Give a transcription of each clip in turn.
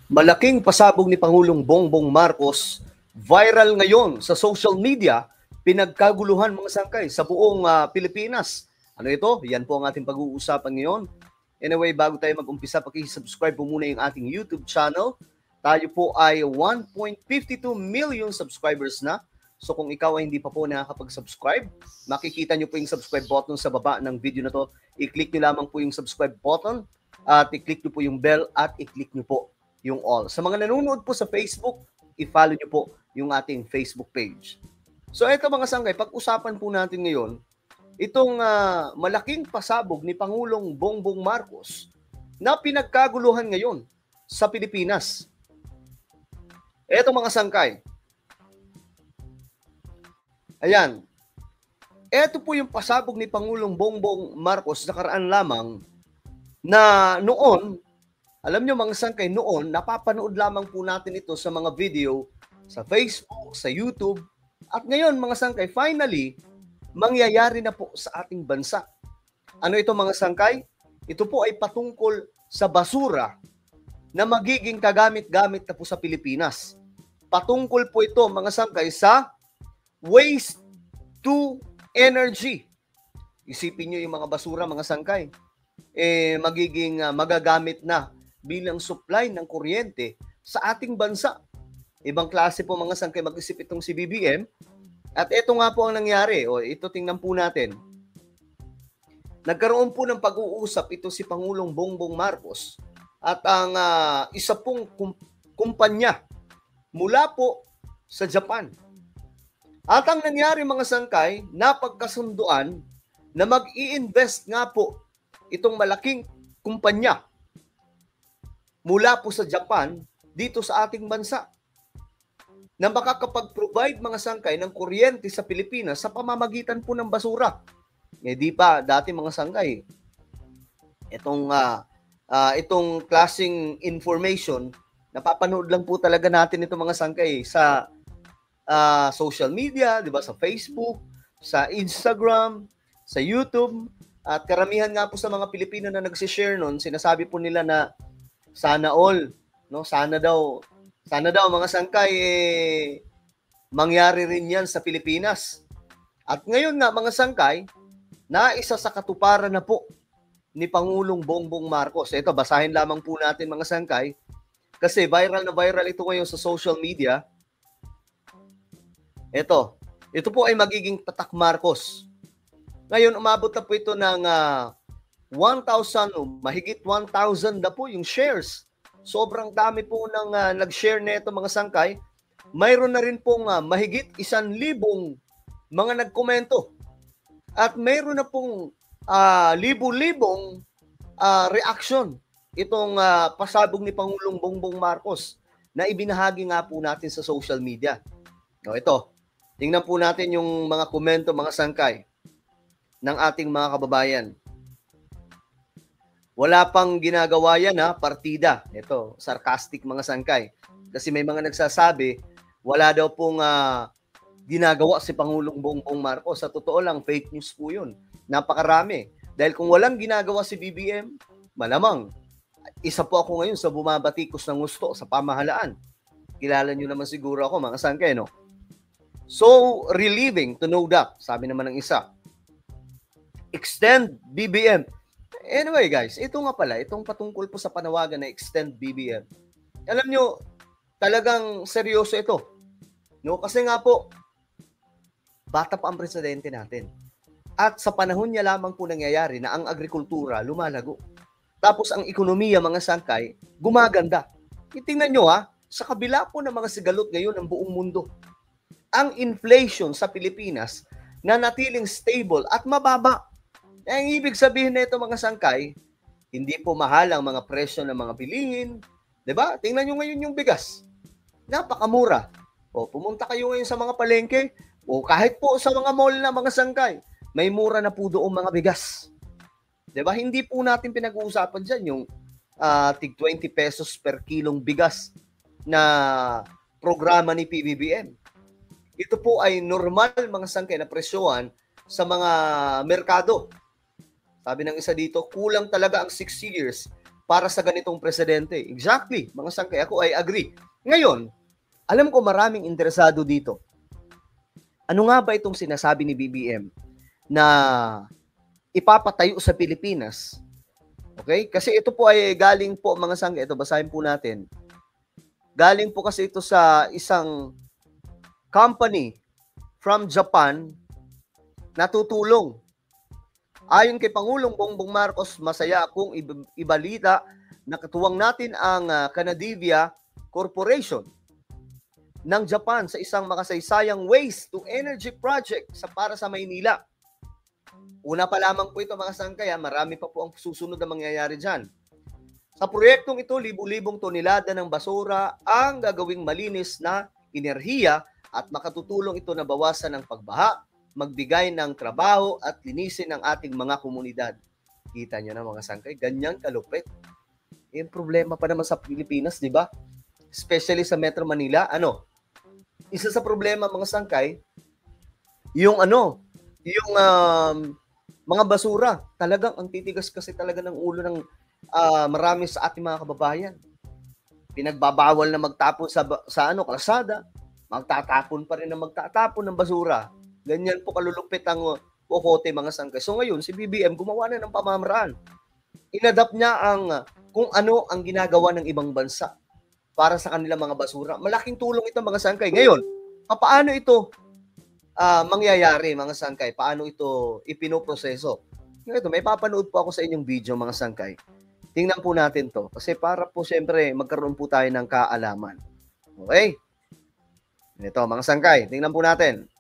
Malaking pasabog ni Pangulong Bongbong Marcos, viral ngayon sa social media, pinagkaguluhan mga sangkay sa buong Pilipinas. Ano ito? Yan po ang ating pag-uusapan ngayon. Anyway, bago tayo mag-umpisa, pakisubscribe po muna yung ating YouTube channel. Tayo po ay 1.52 million subscribers na. So kung ikaw ay hindi pa po nakakapag-subscribe, makikita nyo po yung subscribe button sa baba ng video na to. I-click nyo lamang po yung subscribe button at i-click nyo po yung bell at i-click nyo po yung all. Sa mga nanonood po sa Facebook, i-follow nyo po yung ating Facebook page. So ito mga sangkay, pag-usapan po natin ngayon, itong malaking pasabog ni Pangulong Bongbong Marcos na pinagkaguluhan ngayon sa Pilipinas. Ito mga sangkay. Ayan. Ito po yung pasabog ni Pangulong Bongbong Marcos nakaraan lamang na noon, alam nyo mga sangkay, noon, napapanood lamang po natin ito sa mga video sa Facebook, sa YouTube. At ngayon mga sangkay, finally, mangyayari na po sa ating bansa. Ano ito mga sangkay? Ito po ay patungkol sa basura na magiging kagamit-gamit na po sa Pilipinas. Patungkol po ito mga sangkay sa waste to energy. Isipin nyo yung mga basura mga sangkay. Magiging magagamit na bilang supply ng kuryente sa ating bansa. Ibang klase po mga sangkay mag-isip itong si BBM. At ito nga po ang nangyari. Ito tingnan po natin. Nagkaroon po ng pag-uusap ito si Pangulong Bongbong Marcos at ang isa pong kumpanya mula po sa Japan. At ang nangyari mga sangkay, napagkasunduan na mag-i-invest nga po itong malaking kumpanya mula po sa Japan dito sa ating bansa na makakapag-provide mga sangkay ng kuryente sa Pilipinas sa pamamagitan po ng basura. Di pa dati mga sangkay, itong klaseng information, napapanood lang po talaga natin ito mga sangkay sa social media, di ba, sa Facebook, sa Instagram, sa YouTube, at karamihan nga po sa mga Pilipino na nagsishare nun, sinasabi po nila na sana all, no? Sana daw mga sangkay mangyari rin 'yan sa Pilipinas. At ngayon nga mga sangkay, naisa sa katuparan na po ni Pangulong Bongbong Marcos. Ito, basahin lamang po natin mga sangkay kasi viral na viral ito ngayon sa social media. Ito po ay magiging Tatak Marcos. Ngayon, umabot na po ito ng 1,000, mahigit 1,000 na po yung shares. Sobrang dami po ng nag-share nito mga sangkay. Mayroon na rin pong mahigit 1,000 mga nagkomento. At mayroon na pong libu-libong reaction itong pasabog ni Pangulong Bongbong Marcos na ibinahagi nga po natin sa social media. Ito, tingnan po natin yung mga komento mga sangkay ng ating mga kababayan. Wala pang ginagawa yan partida. Ito, sarcastic mga sangkay. Kasi may mga nagsasabi, wala daw pong ginagawa si Pangulong Bongbong Marcos. Sa totoo lang, fake news po yun. Napakarami. Dahil kung walang ginagawa si BBM, malamang, isa po ako ngayon sa bumabatikos ng gusto sa pamahalaan. Kilala nyo naman siguro ako mga sangkay, no? So, relieving to know that, sabi naman ng isa. Extend BBM. Anyway guys, ito nga pala, itong patungkol po sa panawagan na extend BBM. Alam nyo, talagang seryoso ito. No? Kasi nga po, bata pa ang presidente natin. At sa panahon niya lamang po nangyayari na ang agrikultura lumalago. Tapos ang ekonomiya mga sangkay, gumaganda. Itingnan nyo sa kabila po ng mga sigalot ngayon ng buong mundo, ang inflation sa Pilipinas na natiling stable at mababa. Ang ibig sabihin na ito mga sangkay, hindi po mahal ang mga presyo ng mga bilihin. Diba? Tingnan nyo ngayon yung bigas. Napakamura. Pumunta kayo ngayon sa mga palengke, kahit po sa mga mall na mga sangkay, may mura na po doon mga bigas. Diba? Hindi po natin pinag-uusapan dyan yung tig 20 pesos per kilong bigas na programa ni PBBM. Ito po ay normal mga sangkay na presyohan sa mga merkado. Sabi ng isa dito, kulang talaga ang 6 years para sa ganitong presidente. Exactly, mga sangkay, ako ay agree. Ngayon, alam ko maraming interesado dito. Ano nga ba itong sinasabi ni BBM na ipapatayo sa Pilipinas? Okay? Kasi ito po ay galing po, mga sangkay, ito basahin po natin. Galing po kasi ito sa isang company from Japan na tutulong. Ayon kay Pangulong Bongbong Marcos, masaya akong ibalita na katuwang natin ang Canadivia Corporation ng Japan sa isang makasaysayang waste to energy project para sa Maynila. Una pa lamang po ito, mga sangkay, marami pa po ang susunod na mangyayari dyan. Sa proyektong ito, libu-libong tonelada ng basura ang gagawing malinis na enerhiya at makatutulong ito na bawasan ng pagbaha, magbigay ng trabaho at linisin ang ating mga komunidad. Kita nyo na, mga sangkay, ganyan kalupit. Yung problema pa naman sa Pilipinas, di ba? Especially sa Metro Manila. Isa sa problema, mga sangkay, yung mga basura. Talagang ang titigas kasi talaga ng ulo ng marami sa ating mga kababayan. Pinagbabawal na magtapon sa kalsada. Magtatapon pa rin na magtatapon ng basura. Ganyan po kalulupit ang kokote, mga sangkay. So ngayon, si BBM gumawa na ng pamamaraan. Inadapt niya kung ano ang ginagawa ng ibang bansa para sa kanilang mga basura. Malaking tulong ito, mga sangkay. Ngayon, paano ito mangyayari, mga sangkay? Paano ito ipinoproseso? Ito, may papanood po ako sa inyong video, mga sangkay. Tingnan po natin to. Kasi para po siyempre magkaroon po tayo ng kaalaman. Okay? Ito, mga sangkay. Tingnan po natin.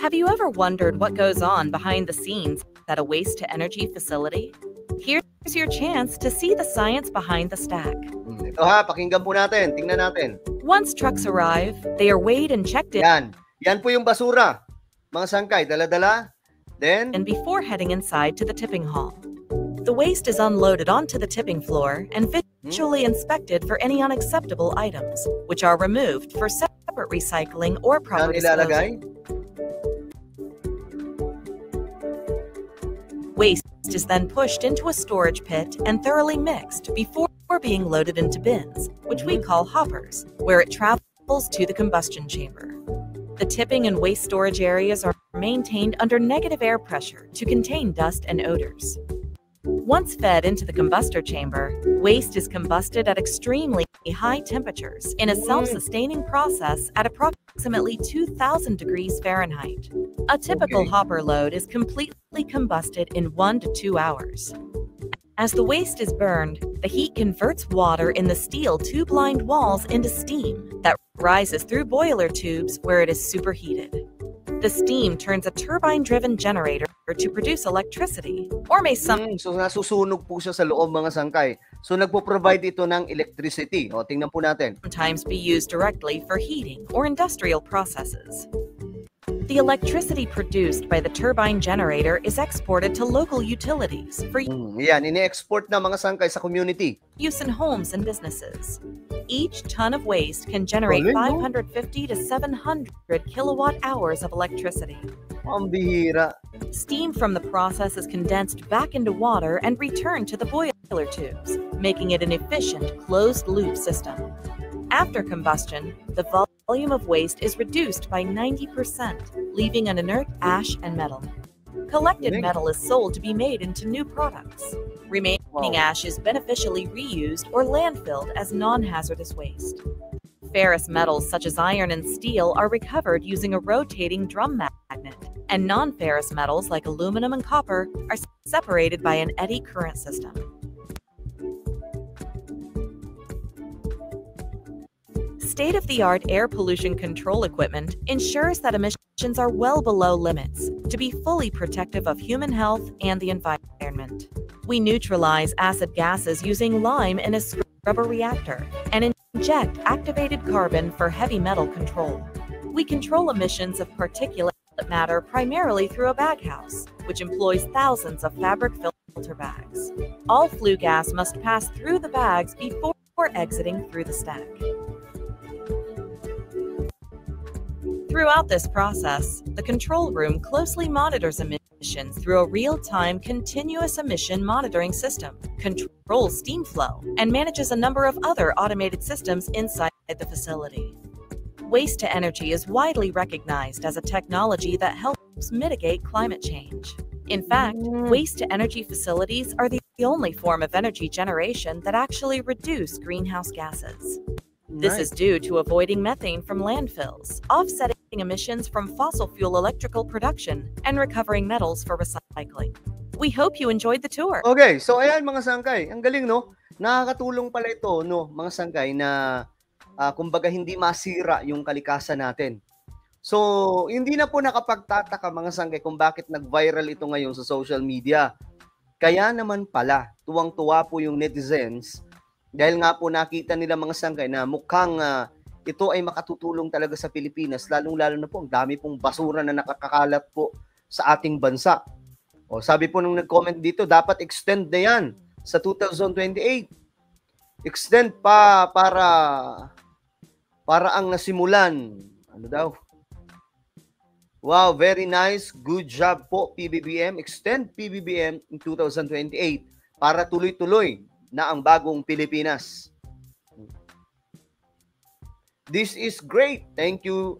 Have you ever wondered what goes on behind the scenes at a waste-to-energy facility? Here's your chance to see the science behind the stack. Ito pakinggan po natin. Tingnan natin. Once trucks arrive, they are weighed and checked in. Yan po yung basura. Mga sangkay, dala-dala. Then, and before heading inside to the tipping hall. The waste is unloaded onto the tipping floor and visually inspected for any unacceptable items, which are removed for separate recycling or proper disposal. Waste is then pushed into a storage pit and thoroughly mixed before being loaded into bins, which we call hoppers, where it travels to the combustion chamber. The tipping and waste storage areas are maintained under negative air pressure to contain dust and odors. Once fed into the combustor chamber, waste is combusted at extremely high temperatures in a self-sustaining process at approximately 2,000 degrees Fahrenheit. A typical hopper load is completely combusted in 1 to 2 hours. As the waste is burned, the heat converts water in the steel tube-lined walls into steam that rises through boiler tubes where it is superheated. The steam turns a turbine-driven generator to produce electricity, or may so nasusunog po siya sa loob, mga sangkay. So nagpo-provide ito ng electricity. Tingnan po natin. Sometimes be used directly for heating or industrial processes. The electricity produced by the turbine generator is exported to local utilities for ini-export na, mga sangkay, sa community. Use in homes and businesses. Each ton of waste can generate 550 to 700 kilowatt hours of electricity. Ang bihira. Steam from the process is condensed back into water and returned to the boiler tubes, making it an efficient closed-loop system. After combustion, the volume of waste is reduced by 90%, leaving an inert ash and metal. Collected metal is sold to be made into new products. Remaining ash is beneficially reused or landfilled as non-hazardous waste. Ferrous metals such as iron and steel are recovered using a rotating drum magnet, and non-ferrous metals like aluminum and copper are separated by an eddy current system. State-of-the-art air pollution control equipment ensures that emissions are well below limits to be fully protective of human health and the environment. We neutralize acid gases using lime in a scrubber reactor and inject activated carbon for heavy metal control. We control emissions of particulate matter primarily through a baghouse, which employs thousands of fabric filter bags. All flue gas must pass through the bags before exiting through the stack. Throughout this process, the control room closely monitors emissions emissions through a real-time continuous emission monitoring system, controls steam flow, and manages a number of other automated systems inside the facility. Waste-to-energy is widely recognized as a technology that helps mitigate climate change. In fact, waste-to-energy facilities are the only form of energy generation that actually reduce greenhouse gases. This is due to avoiding methane from landfills, offsetting emissions from fossil fuel electrical production, and recovering metals for recycling. We hope you enjoyed the tour. Okay, so ayan mga sangkay. Ang galing, no? Nakakatulong pala ito, no, mga sangkay, na kumbaga hindi masira yung kalikasan natin. So, hindi na po nakapagtataka mga sangkay kung bakit nag-viral ito ngayon sa social media. Kaya naman pala, tuwang-tuwa po yung netizens dahil nga po nakita nila mga sangkay na mukhang ito ay makatutulong talaga sa Pilipinas, lalong-lalo na po ang dami pong basura na nakakakalat po sa ating bansa. O, sabi po nung nag-comment dito, dapat extend na yan sa 2028. Extend pa para ang nasimulan. Ano daw? Wow, very nice. Good job po, PBBM. Extend PBBM in 2028 para tuloy-tuloy na ang bagong Pilipinas. This is great. Thank you,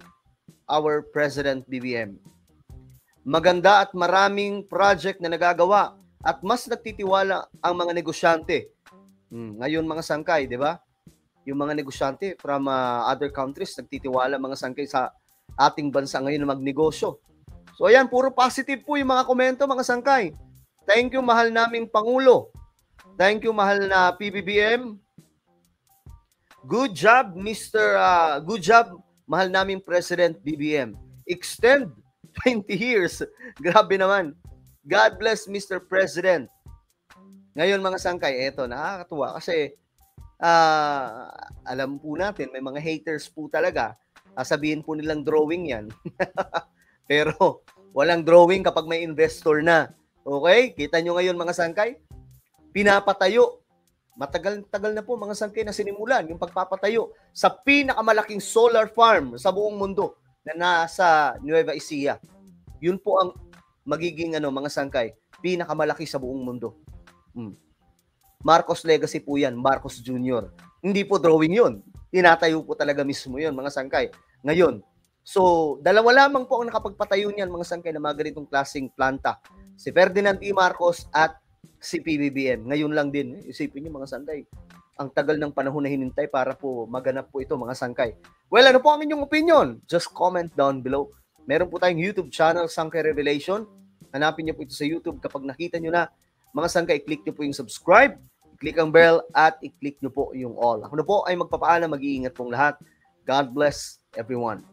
our President BBM. Maganda at maraming project na nagagawa at mas nagtitiwala ang mga negosyante. Ngayon mga sangkay, di ba? Yung mga negosyante from other countries, nagtitiwala mga sangkay sa ating bansa ngayon na magnegosyo. So ayan, puro positive po yung mga komento mga sangkay. Thank you, mahal naming Pangulo. Thank you, mahal na PBBM. Good job, good job, mahal naming President BBM. Extend 20 years. Grabe naman. God bless, Mr. President. Ngayon, mga sangkay, eto, nakakatuwa kasi alam po natin, may mga haters po talaga. Sabihin po nilang drawing yan. Pero walang drawing kapag may investor na. Okay? Kita nyo ngayon, mga sangkay? Pinapatayo. Matagal-tagal na po mga sangkay na sinimulan yung pagpapatayo sa pinakamalaking solar farm sa buong mundo na nasa Nueva Ecija. Yun po ang magiging mga sangkay, pinakamalaki sa buong mundo. Marcos legacy po yan, Marcos Jr. Hindi po drawing yun. Tinatayo po talaga mismo yun, mga sangkay. Ngayon, so dalawa lamang po ang nakapagpatayo niyan, mga sangkay, na mga ganitong klaseng planta. Si Ferdinand E. Marcos at si PBBM. Ngayon lang din, isipin niyo mga sangkay, ang tagal ng panahon na hinintay para po maganap po ito, mga sangkay. Well, ano po ang inyong opinion? Just comment down below. Meron po tayong YouTube channel, Sangkay Revelation. Hanapin niyo po ito sa YouTube. Kapag nakita niyo na, mga sangkay, click niyo po yung subscribe, click ang bell, at i-click niyo po yung all. Ako na po ay magpapaalam, mag-iingat pong lahat. God bless everyone.